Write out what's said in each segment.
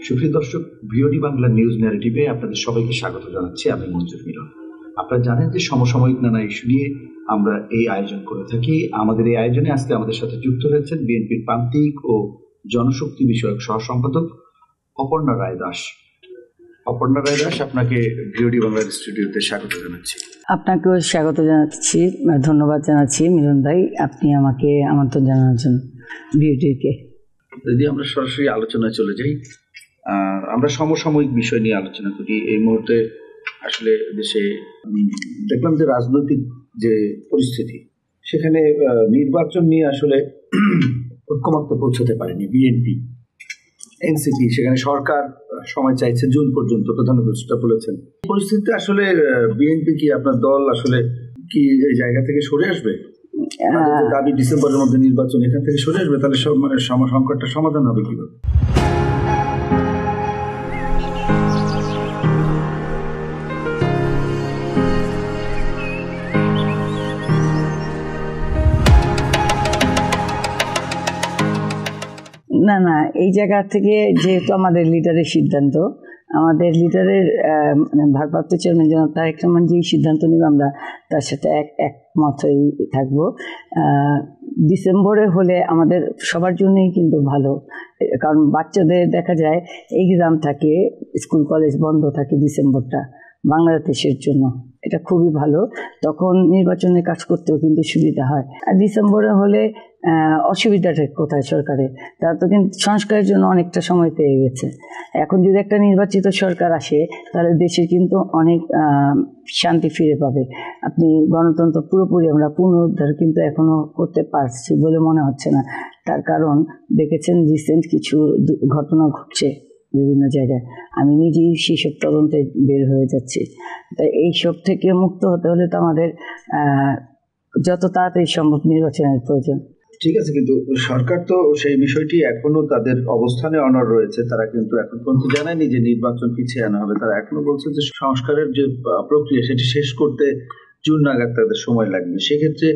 সুপ্রিয় দর্শক, VOD Bangla news ন্যারেটিভে আপনাদের সবাইকে স্বাগত জানাচ্ছি। আমি মঞ্জুর মিলন। আপনারা জানেন যে সমসাময়িক নানা ইস্যু নিয়ে আমরা এই আয়োজন করে থাকি। আমাদের এই আয়োজনে আজকে আমাদের সাথে যুক্ত হয়েছেন বিএনপির প্রান্তিক ও জনশক্তি বিষয়ক সহ সম্পাদক অপর্ণা রায় দাস। অপর্ণা রায় দাস, আপনাকে ভিওডি বাংলার স্টুডিওতে স্বাগত জানাচ্ছি। আপনাকেও স্বাগত জানাচ্ছি, ধন্যবাদ জানাচ্ছি মিলন ভাই, আপনি আমাকে আমন্ত্রণ জানানোর জন্য ভিওডিকে। যদি আমরা সরাসরি আলোচনায় চলে যাই, আমরা সমসাময়িক বিষয় নিয়ে আলোচনা করি। এই মুহূর্তে আসলে দেশে দেখলাম যে রাজনৈতিক যে পরিস্থিতি, সেখানে নির্বাচন নিয়ে আসলে ঐক্যমত্যে পৌঁছতে পারেনি বিএনপি, এনসিপি। সেখানে সরকার সময় চাইছে জুন পর্যন্ত, প্রধান উপদেষ্টা বলেছেন। পরিস্থিতিতে আসলে বিএনপি কি, আপনার দল আসলে কি এই জায়গা থেকে সরে আসবে? দাবি ডিসেম্বরের মধ্যে নির্বাচন, এখান থেকে সরে আসবে, তাহলে সংকটটা সমাধান হবে কিভাবে? না না, এই জায়গা থেকে যেহেতু আমাদের লিডারের সিদ্ধান্ত, আমাদের লিডারের ভারপ্রাপ্ত চেয়ারম্যান জনাব তারেক রহমান যেই সিদ্ধান্ত নেবে আমরা তার সাথে একমত হয়েই থাকবো। ডিসেম্বরে হলে আমাদের সবার জন্যই কিন্তু ভালো, কারণ বাচ্চাদের দেখা যায় এক্সাম থাকে, স্কুল কলেজ বন্ধ থাকে ডিসেম্বরটা বাংলাদেশের জন্য, এটা খুবই ভালো। তখন নির্বাচনের কাজ করতেও কিন্তু সুবিধা হয়। আর ডিসেম্বরে হলে অসুবিধাটা কোথায় সরকারের? তারা তো কিন্তু সংস্কারের জন্য অনেকটা সময় পেয়ে গেছে। এখন যদি একটা নির্বাচিত সরকার আসে, তাহলে দেশের কিন্তু অনেক শান্তি ফিরে পাবে। আপনি গণতন্ত্র পুরোপুরি আমরা পুনরুদ্ধার কিন্তু এখনো করতে পারছি বলে মনে হচ্ছে না। তার কারণ দেখেছেন রিসেন্ট কিছু ঘটনা ঘটছে বিভিন্ন জায়গায়, আমি নিজেই সেসব তদন্তে বের হয়ে যাচ্ছি। তাই এইসব থেকে মুক্ত হতে হলে তো আমাদের যত তাড়াতাড়ি সম্ভব নির্বাচনের প্রয়োজন। ঠিক আছে, কিন্তু সরকার তো সেই বিষয়টি এখনো তাদের অবস্থানে অনড় রয়েছে। তারা কিন্তু এখন পর্যন্ত জানায়নি যে নির্বাচন পিছিয়ে আনা হবে। তারা এখনো বলছে যে সংস্কারের যে প্রক্রিয়া সেটি শেষ করতে জুন নাগাদ তাদের সময় লাগবে। সেক্ষেত্রে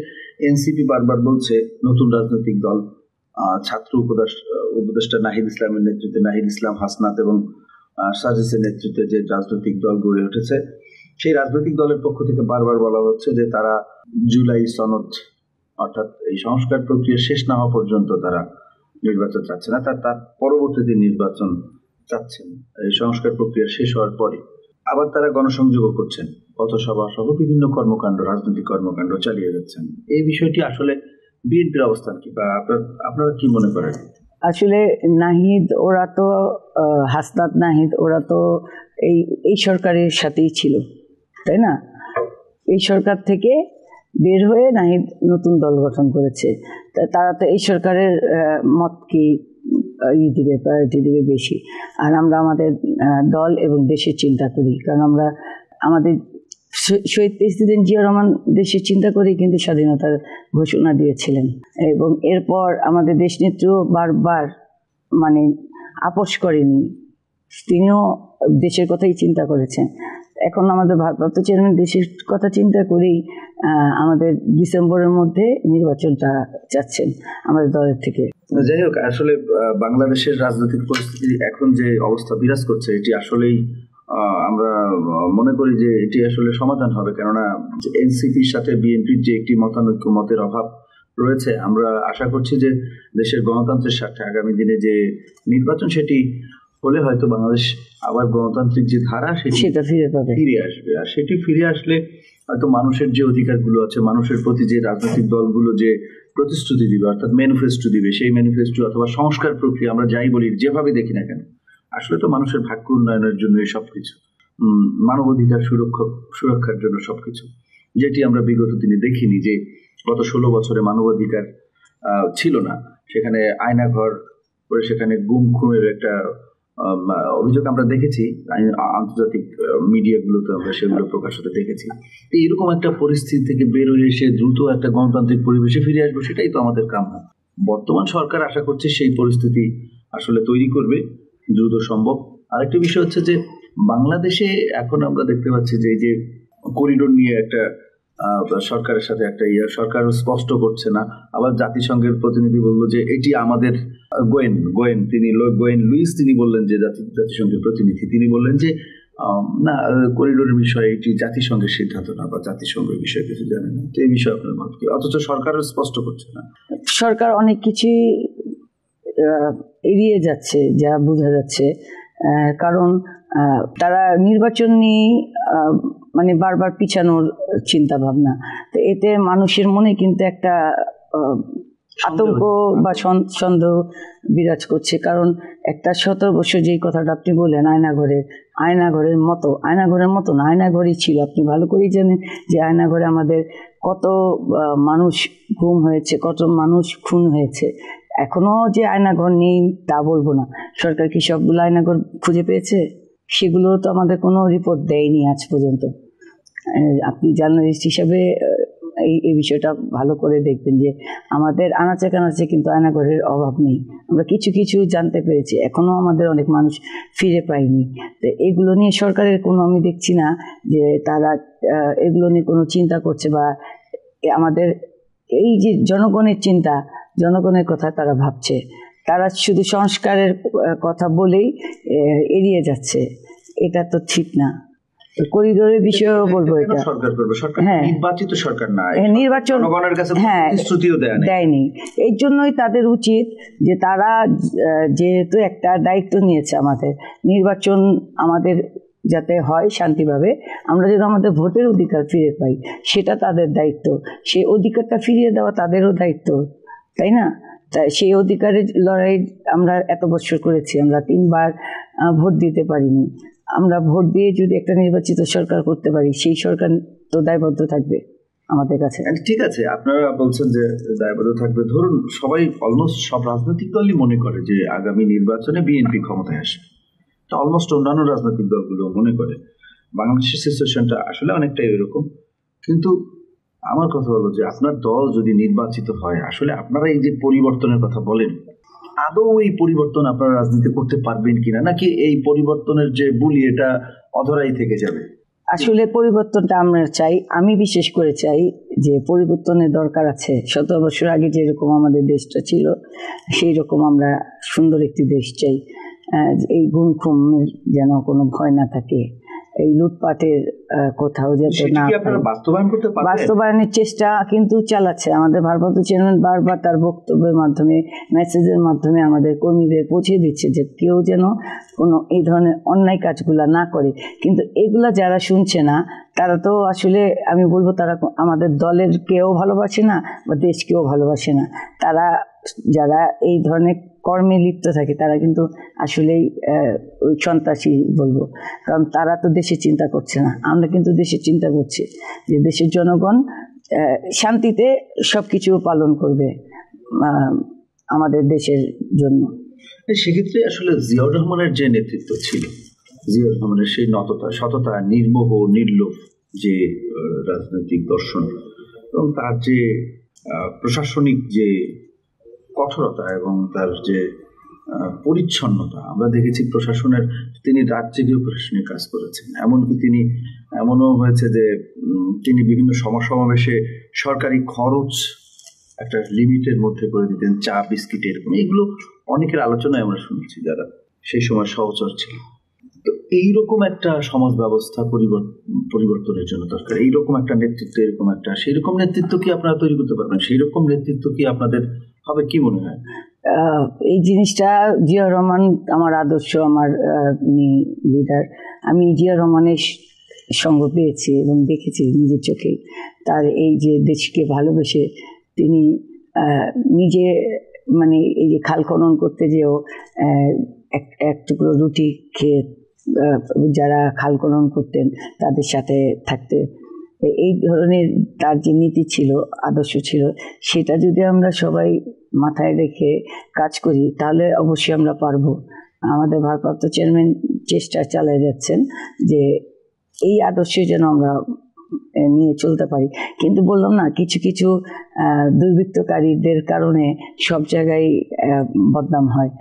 এনসিপি বারবার বলছে, নতুন রাজনৈতিক দল ছাত্র উপদেষ্টা নাহিদ ইসলামের নেতৃত্বে, নাহিদ ইসলাম, হাসনাত এবং সাজিসের নেতৃত্বে যে রাজনৈতিক দল গড়ে উঠেছে, সেই রাজনৈতিক দলের পক্ষ থেকে বারবার বলা হচ্ছে যে তারা জুলাই সনদ, অর্থাৎ এই সংস্কার প্রক্রিয়া শেষ না হওয়া পর্যন্ত তারা নির্বাচন চাচ্ছে না, তার পরবর্তীতে নির্বাচন চাচ্ছেন এই সংস্কার প্রক্রিয়া শেষ হওয়ার পরে। আবার তারা গণসংযোগও করছেন, পথসভা সহ বিভিন্ন কর্মকাণ্ড, রাজনৈতিক কর্মকাণ্ড চালিয়ে যাচ্ছেন। এই বিষয়টি আসলে বিএনপির অবস্থান কি, বা আপনারা কি মনে করেন? আসলে নাহিদ ওরা তো হাসনাত নাহিদ ওরা তো এই সরকারের সাথেই ছিল, তাই না? এই সরকার থেকে বের হয়ে নাহিদ নতুন দল গঠন করেছে। তারা তো এই সরকারের মতকে দিবে, প্রায়োরিটি দিবে বেশি। আর আমরা আমাদের দল এবং দেশের চিন্তা করি, কারণ আমরা আমাদের শহীদ প্রেসিডেন্ট জিয়া রহমান দেশের চিন্তা করেই কিন্তু স্বাধীনতার ঘোষণা দিয়েছিলেন, এবং এরপর আমাদের দেশনেত্রীও বারবার আপোষ করেনি, তিনিও দেশের কথাই চিন্তা করেছেন। এখন আমাদের ভারপ্রাপ্ত চেয়ারম্যান দেশের কথা চিন্তা করেই আমাদের ডিসেম্বরের মধ্যে নির্বাচনটা চাচ্ছেন আমাদের দলের থেকে। যাই হোক, আসলে বাংলাদেশের রাজনৈতিক পরিস্থিতি এখন যে অবস্থা বিরাজ করছে, এটি আসলেই আমরা মনে করি যে এটি আসলে সমাধান হবে। কেননা এনসিপির সাথে বিএনপির যে একটি মতানৈক্য, মতের অভাব রয়েছে, আমরা আশা করছি যে দেশের গণতন্ত্রের স্বার্থে আগামী দিনে যে নির্বাচন, সেটি হলে হয়তো বাংলাদেশ আবার গণতান্ত্রিক যে ধারা সেটা ফিরে আসবে। আর সেটি ফিরে আসলে হয়তো মানুষের যে অধিকারগুলো আছে, মানুষের প্রতি যে রাজনৈতিক দলগুলো যে প্রতিশ্রুতি দিবে, অর্থাৎ ম্যানিফেস্টো দিবে, সেই ম্যানিফেস্টো অথবা সংস্কার প্রক্রিয়া আমরা যাই বলি, যেভাবে দেখি না কেন, আসলে তো মানুষের ভাগ্য উন্নয়নের জন্য সবকিছু, মানবাধিকার সুরক্ষার জন্য সবকিছু, যেটি আমরা বিগত দিনে দেখিনি। যে গত 16 বছরে মানবাধিকার ছিল না, সেখানে আয়নাঘর করে সেখানে গুম খুনের একটা অভিযোগ আমরা দেখেছি, আন্তর্জাতিক মিডিয়াগুলোতে আমরা সেগুলো প্রকাশ হতে দেখেছি। এইরকম একটা পরিস্থিতি থেকে বের হয়ে এসে দ্রুত একটা গণতান্ত্রিক পরিবেশে ফিরে আসবো, সেটাই তো আমাদের কাম্য। বর্তমান সরকার আশা করছে সেই পরিস্থিতি আসলে তৈরি করবে দ্রুত সম্ভব। আরেকটি বিষয় হচ্ছে যে বাংলাদেশে এখন আমরা দেখতে পাচ্ছি যে এই যে করিডোর নিয়ে একটা সরকারের সাথে একটা সরকারও স্পষ্ট করছে না। আবার জাতিসংঘের প্রতিনিধি বললো যে এটি আমাদের গোয়েন লুইস তিনি বললেন যে জাতিসংঘের প্রতিনিধি তিনি বললেন যে না, করিডোরের বিষয়ে এটি জাতিসংঘের সিদ্ধান্ত না, বা জাতিসংঘের বিষয়ে কিছু জানে না। তো এই বিষয়ে আপনার মত কি? অথচ সরকারও স্পষ্ট করছে না। সরকার অনেক কিছুই এড়িয়ে যাচ্ছে, যা বোঝা যাচ্ছে। কারণ তারা নির্বাচন নিয়ে মানে বারবার পিছানোর চিন্তা ভাবনা। তো এতে মানুষের মনে কিন্তু একটা আতঙ্ক বা সন্দেহ বিরাজ করছে। কারণ একটা 17 বছর যেই কথাটা আপনি বললেন, আয়নাঘরের মতো না, আয়নাঘরই ছিল। আপনি ভালো করেই জানেন যে আয়নাঘরে আমাদের কত মানুষ গুম হয়েছে, কত মানুষ খুন হয়েছে। এখনো যে আয়নাঘর নেই তা বলবো না। সরকার কি সবগুলো আয়নাঘর খুঁজে পেয়েছে? সেগুলো তো আমাদের কোনো রিপোর্ট দেয়নি আজ পর্যন্ত। আপনি জার্নালিস্ট হিসাবে এই বিষয়টা ভালো করে দেখবেন যে আমাদের আনাচে কানাচে কিন্তু আয়নাঘরের অভাব নেই। আমরা কিছু কিছু জানতে পেরেছি, এখনো আমাদের অনেক মানুষ ফিরে পায়নি। তো এগুলো নিয়ে সরকারের কোনো, আমি দেখছি না যে তারা এগুলো নিয়ে কোনো চিন্তা করছে, বা আমাদের এই যে জনগণের কথা তারা ভাবছে। তারা শুধু সংস্কারের কথা বলেই এড়িয়ে যাচ্ছে। এটা তো ঠিক না। করিডোরের বিষয়েও বলবো, এটা সরকার করবে, সরকার নির্বাচিত সরকার না, নির্বাচন জনগণের কাছে প্রতিশ্রুতিও দেয়নি। এই জন্যই তাদের উচিত যে তারা যেহেতু একটা দায়িত্ব নিয়েছে, আমাদের নির্বাচন আমাদের যাতে হয় শান্তিভাবে, আমরা যেন আমাদের ভোটের অধিকার ফিরে পাই, সেটা তাদের দায়িত্ব। সেই অধিকারটা ফিরিয়ে দেওয়া তাদেরও দায়িত্ব, তাই না? তাই সেই অধিকারের লড়াই আমরা এত বছর করেছি। আমরা 3 বার ভোট দিতে পারিনি। আমরা ভোট দিয়ে যদি একটা নির্বাচিত সরকার করতে পারি, সেই সরকার তো দায়বদ্ধ থাকবে আমাদের কাছে। ঠিক আছে, আপনারা বলছেন যে দায়বদ্ধ থাকবে। ধরুন অলমোস্ট সব রাজনৈতিক দলই মনে করে যে আগামী নির্বাচনে বিএনপি ক্ষমতায় আসবে। তো অলমোস্ট অন্যান্য রাজনৈতিক দলগুলো মনে করে। বাংলাদেশের সিচুয়েশনটা আসলে অনেকটাই এরকম। কিন্তু আমার কথা হলো যে আপনার দল যদি নির্বাচিত হয়, আসলে আপনারা এই যে পরিবর্তনের কথা বলেন, আদৌ এই পরিবর্তন আপনারা রাজনীতি করতে পারবেন কিনা, নাকি এই পরিবর্তনের যে বুলি এটা অধরাই থেকে যাবে? আসলে পরিবর্তনটা আমরা চাই, আমি বিশেষ করে চাই যে পরিবর্তনের দরকার আছে। 17 বছর আগে যেরকম আমাদের দেশটা ছিল, সেই রকম আমরা সুন্দর একটি দেশ চাই। এই গুম খুমের যেন কোনো ভয় না থাকে, এই লুটপাটের কোথাও যেতে না। বাস্তবায়নের চেষ্টা কিন্তু চালাচ্ছে আমাদের ভারপ্রাপ্ত চেয়ারম্যান। বারবার তার বক্তব্যের মাধ্যমে, মেসেজের মাধ্যমে আমাদের কর্মীদের পৌঁছে দিচ্ছে যে কেউ যেন কোনো এই ধরনের অন্যায় কাজগুলা না করে। কিন্তু এগুলা যারা শুনছে না, তারা তো আসলে আমি বলবো তারা আমাদের দলের কেউ ভালোবাসে না বা দেশকেও ভালোবাসে না। তারা যারা এই ধরনের কর্মে লিপ্ত থাকে তারা কিন্তু আসলেই ওই সন্ত্রাসী বলবো। কারণ তারা তো দেশের চিন্তা করছে না। আমরা কিন্তু দেশের চিন্তা করছি যে দেশের জনগণ শান্তিতে সব কিছু পালন করবে আমাদের দেশের জন্য। সেক্ষেত্রে আসলে জিয়াউর রহমানের যে নেতৃত্ব ছিল, জিয়াউর রহমানের সেই সততা, নির্মোহ নির্লোভ যে রাজনৈতিক দর্শন, এবং তার যে প্রশাসনিক যে কঠোরতা এবং তার যে পরিচ্ছন্নতা, আমরা দেখেছি প্রশাসনের, তিনি রাত জেগেও প্রশাসনিক কাজ করেছেন। এমনকি এমনও হয়েছে যে তিনি বিভিন্ন সমাবেশে সরকারি খরচ একটা লিমিটের মধ্যে করে দিতেন, চা বিস্কিট এরকম। এগুলো অনেকের আলোচনায় আমরা শুনেছি যারা সেই সময় সহচর ছিল। তো এইরকম একটা সমাজ ব্যবস্থা পরিবর্তনের জন্য দরকার এইরকম একটা নেতৃত্ব, সেই রকম নেতৃত্ব কি আপনারা তৈরি করতে পারবেন? সেই রকম নেতৃত্ব কি আপনাদের হবে, কি মনে হয়? এই জিনিসটা, জিয়াউর রহমান আমার আদর্শ, আমার লিডার। আমি জিয়াউর রহমানের সঙ্গ পেয়েছি এবং দেখেছি নিজের চোখে। তার এই যে দেশকে ভালোবেসে তিনি নিজে, মানে এই যে খাল খনন করতে যেও এক টুকরো রুটি খেয়ে যারা খাল খনন করতেন তাদের সাথে থাকতে, এই ধরনের তার যে নীতি ছিল, আদর্শ ছিল, সেটা যদি আমরা সবাই মাথায় রেখে কাজ করি তাহলে অবশ্যই আমরা পারবো। আমাদের ভারপ্রাপ্ত চেয়ারম্যান চেষ্টা চালিয়ে যাচ্ছেন যে এই আদর্শে যেন আমরা নিয়ে চলতে পারি। কিন্তু বললাম না, কিছু কিছু দুর্বৃত্তকারীদের কারণে সব জায়গায় বদনাম হয়।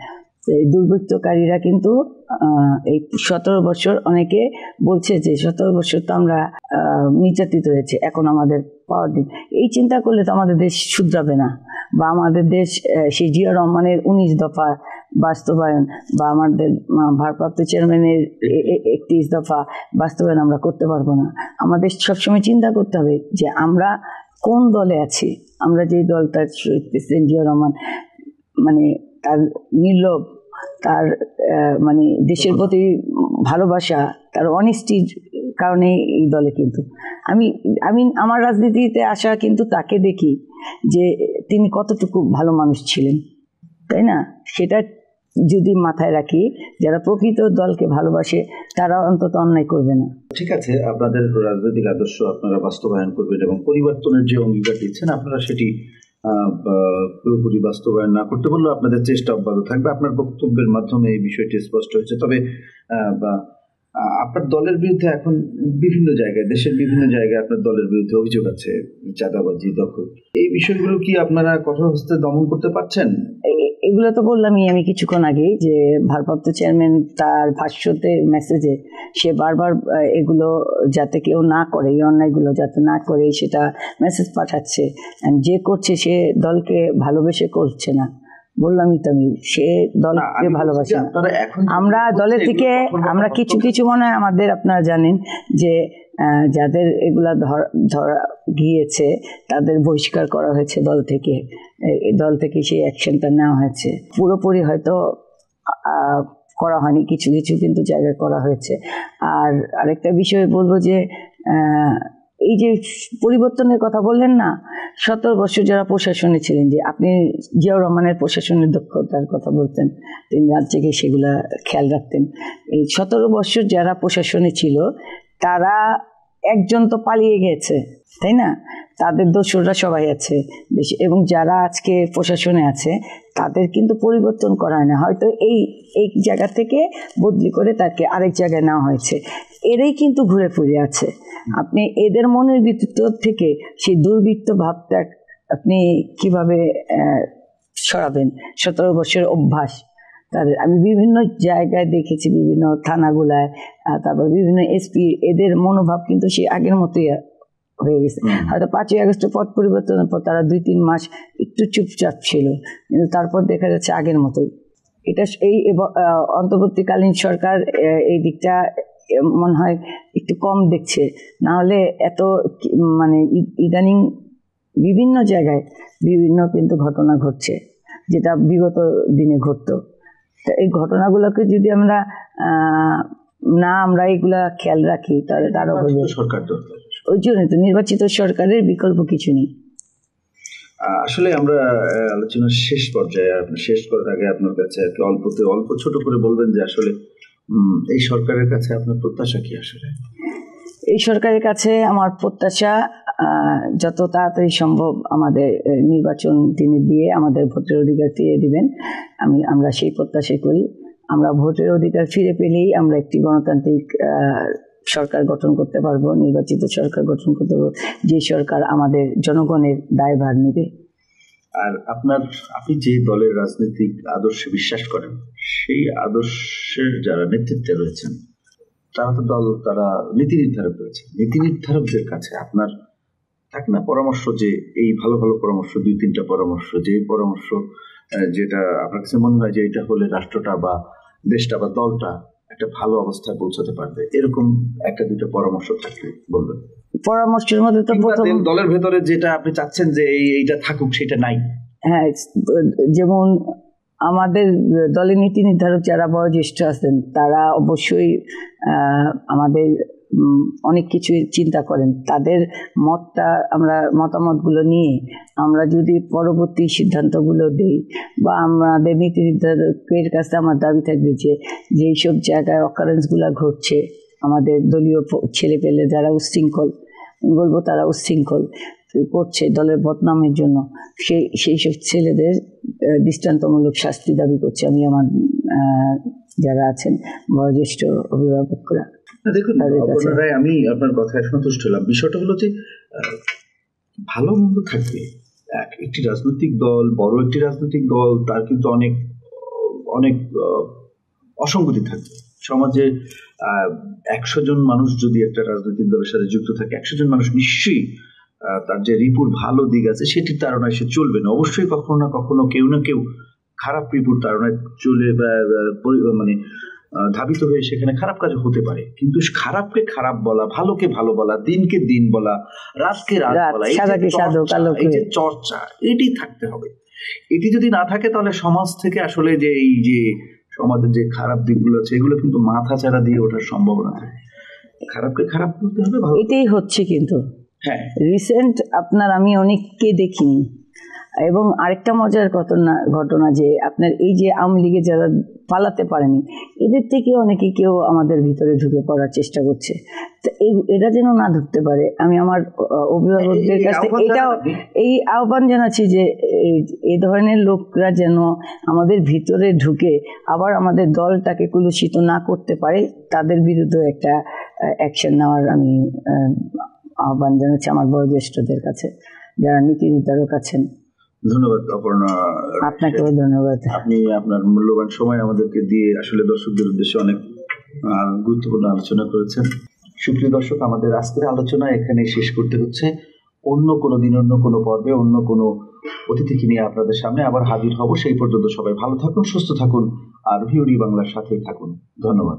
তো এই দুর্বৃত্তকারীরা কিন্তু এই 17 বছর, অনেকে বলছে যে 17 বছর তো আমরা নির্যাতিত হয়েছে, এখন আমাদের পাওয়ার দিন। এই চিন্তা করলে তো আমাদের দেশ শুধরাবে না, বা আমাদের দেশ সেই জিয়া রহমানের 19 দফা বাস্তবায়ন বা আমাদের ভারপ্রাপ্ত চেয়ারম্যানের 31 দফা বাস্তবায়ন আমরা করতে পারবো না। আমাদের সবসময় চিন্তা করতে হবে যে আমরা কোন দলে আছি। আমরা যে দলটা, শহীদ প্রেসিডেন্ট জিয়া রহমান মানে তার নির্লোভ, তার মানে দেশের প্রতি ভালোবাসা, তার অনেস্টির কারণে এই দলে কিন্তু আমি আমি আমার রাজনীতিতে আসা কিন্তু তাকে দেখি যে তিনি কতটুকু ভালো মানুষ ছিলেন, তাই না? সেটা যদি মাথায় রাখি, যারা প্রকৃত দলকে ভালোবাসে তারা অন্তত অন্যায় করবে না। ঠিক আছে, আপনাদের রাজনৈতিক আদর্শ আপনারা বাস্তবায়ন করবেন এবং পরিবর্তনের যে অঙ্গীকার দিচ্ছেন আপনারা সেটি পুরোপুরি বাস্তবায়ন না করতে পারলেও আপনাদের চেষ্টা অব্যাহত থাকবে। আপনার বক্তব্যের মাধ্যমে এই বিষয়টি স্পষ্ট হয়েছে। তবে আপনার দলের বিরুদ্ধে এখন বিভিন্ন জায়গায়, দেশের বিভিন্ন জায়গায় আপনার দলের বিরুদ্ধে অভিযোগ আছে, চাঁদাবাজি, দখল, এই বিষয়গুলো কি আপনারা কঠোর হস্তে দমন করতে পারছেন? এগুলো তো বললামই আমি কিছুক্ষণ আগে, যে ভারপ্রাপ্ত চেয়ারম্যান তার ভাষ্যতে মেসেজে সে বারবার এগুলো যাতে কেউ না করে, এই অন্যায়গুলো যাতে না করে সেটা মেসেজ পাঠাচ্ছে। যে করছে সে দলকে ভালোবেসে করছে না, বললামই তো আমি, সে দলকে ভালোবাসে না। আমরা দলের থেকে আমরা কিছু কিছু মনে হয় আমাদের, আপনারা জানেন যে যাদের এগুলা ধরা গিয়েছে তাদের বহিষ্কার করা হয়েছে দল থেকে, দল থেকে সেই অ্যাকশনটা নেওয়া হয়েছে। পুরোপুরি হয়তো করা হয়নি, কিছু কিছু কিন্তু জায়গায় করা হয়েছে। আর আরেকটা বিষয় বলবো যে এই যে পরিবর্তনের কথা বললেন না, 17 বছর যারা প্রশাসনে ছিলেন, যে আপনি জিয়াউর রহমানের প্রশাসনের দক্ষতার কথা বলতেন, তিনি রাজ্যকে সেগুলা খেয়াল রাখতেন। এই 17 বছর যারা প্রশাসনে ছিল তারা একজন তো পালিয়ে গেছে, তাই না? তাদের দোসররা সবাই আছে দেশে, এবং যারা আজকে প্রশাসনে আছে তাদের কিন্তু পরিবর্তন করা হয় না, হয়তো এই জায়গা থেকে বদলি করে তাকে আরেক জায়গায় নেওয়া হয়েছে। এরাই কিন্তু ঘুরে ফিরে আছে। আপনি এদের মনের ভিতর থেকে সেই দুর্বৃত্ত ভাবটা আপনি কিভাবে সরাবেন? 17 বছরের অভ্যাস তাদের আমি বিভিন্ন জায়গায় দেখেছি, বিভিন্ন থানাগুলায়, তারপর বিভিন্ন এসপি, এদের মনোভাব কিন্তু সেই আগের মতোই হয়ে গেছে। হয়তো 5ই আগস্টের পট পরিবর্তনের পর তারা 2-3 মাস একটু চুপচাপ ছিল, কিন্তু তারপর দেখা যাচ্ছে আগের মতোই। এটা এই অন্তর্বর্তীকালীন সরকার এই দিকটা মনে হয় একটু কম দেখছে, না হলে এত মানে ইদানিং বিভিন্ন জায়গায় বিভিন্ন কিন্তু ঘটনা ঘটছে যেটা বিগত দিনে ঘটতো। এই ঘটনাগুলোকে যদি আমরা এগুলা খেয়াল রাখি তাহলে তারও হবে। সরকার দরকার, ওই জন্য তো নির্বাচিত সরকারের বিকল্প কিছু নেই। আসলে আমরা আলোচনার শেষ পর্যায়ে, শেষ করার আগে আপনার কাছে অল্প ছোট করে বলবেন যে আসলে এই সরকারের কাছে আপনার প্রত্যাশা কি? আসলে এই সরকারের কাছে আমার প্রত্যাশা যত তাড়াতাড়ি সম্ভব আমাদের নির্বাচন তিনি দিয়ে আমাদের ভোটের অধিকার ফিরে দিবেন। আমরা সেই প্রত্যাশাই করি। আমরা ভোটের অধিকার ফিরে পেলেই আমরা একটি গণতান্ত্রিক সরকার গঠন করতে পারবো, নির্বাচিত সরকার গঠন করতে পারবো, যে সরকার আমাদের জনগণের দায়ভার নেবে। আর আপনি যে দলের রাজনৈতিক আদর্শে বিশ্বাস করেন, সেই আদর্শের যারা নেতৃত্বে রয়েছেন তারা নীতি নির্ধারক রয়েছে, নীতি নির্ধারকদের কাছে আপনার থাকে না পরামর্শ, যে এই ভালো ভালো পরামর্শ, 2-3টা পরামর্শ, যে পরামর্শ যেটা আপনার কাছে মনে হয় যে এটা হলে রাষ্ট্রটা বা দেশটা বা দলটা একটা ভালো অবস্থায় পৌঁছাতে পারবে, এরকম 1-2টা পরামর্শ থাকলে বলবেন। পরামর্শের মধ্যে তো প্রথম, দলের ভেতরে যেটা আপনি চাচ্ছেন যে এইটা থাকুক সেটা নাই। হ্যাঁ, যেমন আমাদের দলের নীতি নির্ধারক যারা বয়োজ্যেষ্ঠ আছেন তারা অবশ্যই আমাদের অনেক কিছু চিন্তা করেন, তাদের মতামতগুলো নিয়ে আমরা যদি পরবর্তী সিদ্ধান্তগুলো দেই, বা আমাদের নীতি নির্ধারকের কাছে আমার দাবি থাকবে যে যেসব জায়গায় অকারেন্সগুলো ঘটছে, আমাদের দলীয় ছেলেপেলে যারা উচ্ছৃঙ্খল, বলবো তারা উচ্ছৃঙ্খল করছে দলের বদনামের জন্য, সেই সব ছেলেদের দৃষ্টান্তমূলক শাস্তি দাবি করছে আমি আমার যারা আছেন বয়োজ্যেষ্ঠ অভিভাবকরা। দেখুন, আমি আপনার কথায় সন্তুষ্ট হলাম। বিষয়টা হলো যে ভালো মন্দ থাকবে, একটি রাজনৈতিক দল, বড় একটি রাজনৈতিক দল, তার কিন্তু অনেক অসঙ্গতি থাকবে সমাজে। 100 জন মানুষ যদি একটা রাজনৈতিক দলের সাথে যুক্ত থাকে, 100 জন মানুষ নিশ্চয়ই তার যে রিপুর ভালো দিক আছে সেটির তাড়নায় সে চলবে না। অবশ্যই কখনো না কখনো কেউ না কেউ খারাপ রিপুর তাড়নায় চলে মানে ধাবিত হয়ে সেখানে খারাপ কাজ হতে পারে। কিন্তু খারাপকে খারাপ বলা, ভালোকে ভালো বলা, দিনকে দিন বলা, রাতকে রাত বলা, এই যে চর্চা, এটি থাকতে হবে। এটি যদি না থাকে তাহলে সমাজ থেকে আসলে যে এই যে সমাজের যে খারাপ দিকগুলো আছে এগুলো কিন্তু মাথা চাড়া দিয়ে ওঠার সম্ভাবনা থাকে। খারাপকে খারাপ বলতে হবে, এটাই হচ্ছে। কিন্তু হ্যাঁ, রিসেন্ট আপনার আমি অনেককে দেখিনি। এবং আরেকটা মজার ঘটনা যে আপনার এই যে আওয়ামী লীগে যারা পালাতে পারেনি, এদের থেকে অনেকে কেউ আমাদের ভিতরে ঢুকে পড়ার চেষ্টা করছে। তো এটা যেন না ঢুকতে পারে, আমি আমার অভিভাবকদের কাছে এই আহ্বান জানাচ্ছি যে এই ধরনের লোকরা যেন আমাদের ভিতরে ঢুকে আবার আমাদের দলটাকে কলুষিত না করতে পারে, তাদের বিরুদ্ধে একটা অ্যাকশন নেওয়ার আমি আহ্বান জানাচ্ছি আমার বয়োজ্যেষ্ঠদের কাছে, যারা নীতি নির্ধারক আছেন। ধন্যবাদ অপর্ণা, আপনাকেও ধন্যবাদ। আপনি আপনার মূল্যবান সময় আমাদেরকে দিয়ে আসলে দর্শকদের উদ্দেশ্যে অনেক গুরুত্বপূর্ণ আলোচনা করেছেন। সুপ্রিয় দর্শক, আমাদের আজকের আলোচনা এখানে শেষ করতে হচ্ছে। অন্য কোনো দিন, অন্য কোনো পর্বে, অন্য কোনো অতিথিকে নিয়ে আপনাদের সামনে আবার হাজির হব। সেই পর্যন্ত সবাই ভালো থাকুন, সুস্থ থাকুন, আর ভিওডি বাংলার সাথেই থাকুন। ধন্যবাদ।